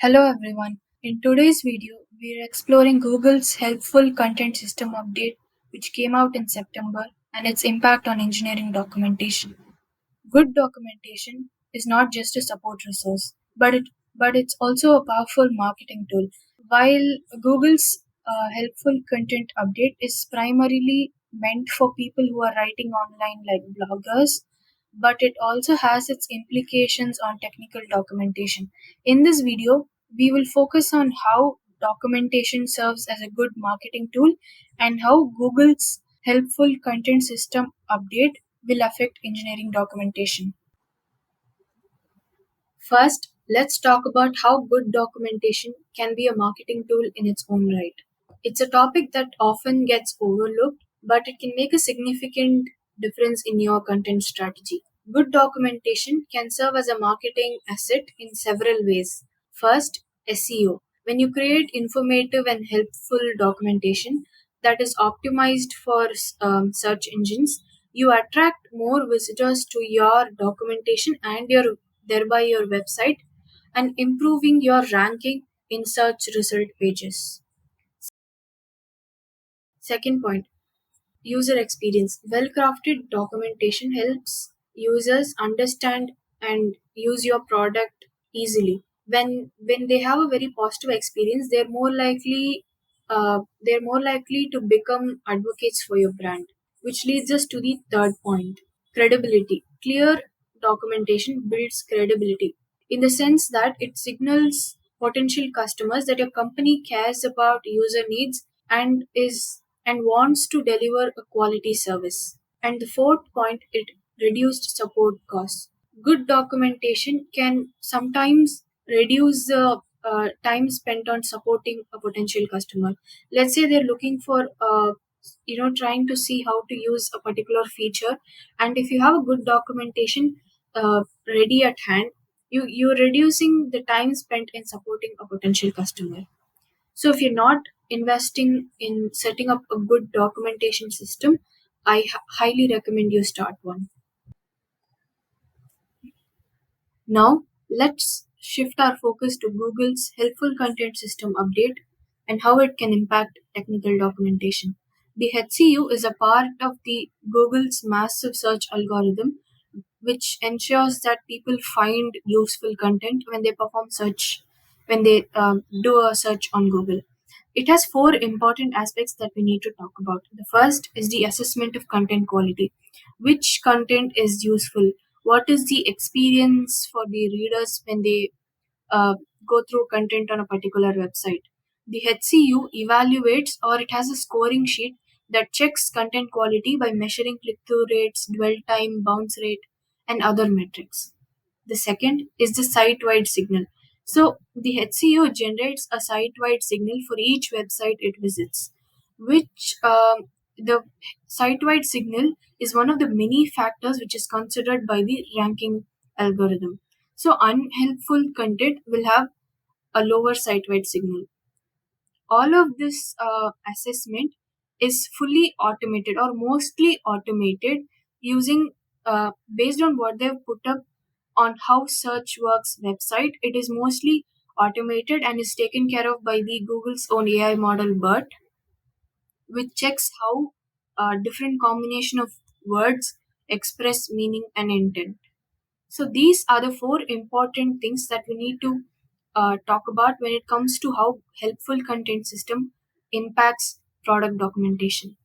Hello everyone. In today's video, we are exploring Google's helpful content system update which came out in September and its impact on engineering documentation. Good documentation is not just a support resource, but it's also a powerful marketing tool. While Google's helpful content update is primarily meant for people who are writing online like bloggers, but it also has its implications on technical documentation. In this video, we will focus on how documentation serves as a good marketing tool and how Google's helpful content system update will affect engineering documentation. First, let's talk about how good documentation can be a marketing tool in its own right. It's a topic that often gets overlooked, but it can make a significant difference in your content strategy. Good documentation can serve as a marketing asset in several ways. First, SEO. When you create informative and helpful documentation that is optimized for search engines, you attract more visitors to your documentation and thereby your website and improving your ranking in search result pages. Second point, user experience. Well crafted documentation helps users understand and use your product easily. When they have a very positive experience, they're more likely to become advocates for your brand, which leads us to the third point, credibility. Clear documentation builds credibility in the sense that it signals potential customers that your company cares about user needs and wants to deliver a quality service. And the fourth point, it reduced support costs. Good documentation can sometimes reduce the time spent on supporting a potential customer. Let's say they're looking for, trying to see how to use a particular feature, and if you have a good documentation ready at hand, you're reducing the time spent in supporting a potential customer. So if you're not investing in setting up a good documentation system, I highly recommend you start one. Now, let's shift our focus to Google's helpful content system update and how it can impact technical documentation. The HCU is a part of the Google's massive search algorithm, which ensures that people find useful content when they do a search on Google. It has four important aspects that we need to talk about. The first is the assessment of content quality. Which content is useful? What is the experience for the readers when they uh, go through content on a particular website? The HCU evaluates, or it has a scoring sheet that checks content quality by measuring click through rates, dwell time, bounce rate, and other metrics. The second is the site-wide signal. So the HCO generates a site-wide signal for each website it visits, which the site-wide signal is one of the many factors which is considered by the ranking algorithm. So unhelpful content will have a lower site-wide signal. All of this assessment is fully automated or mostly automated using based on what they've put up on how search works website. It is mostly automated and is taken care of by the Google's own AI model BERT, which checks how different combination of words express meaning and intent. So these are the four important things that we need to talk about when it comes to how helpful content system impacts product documentation.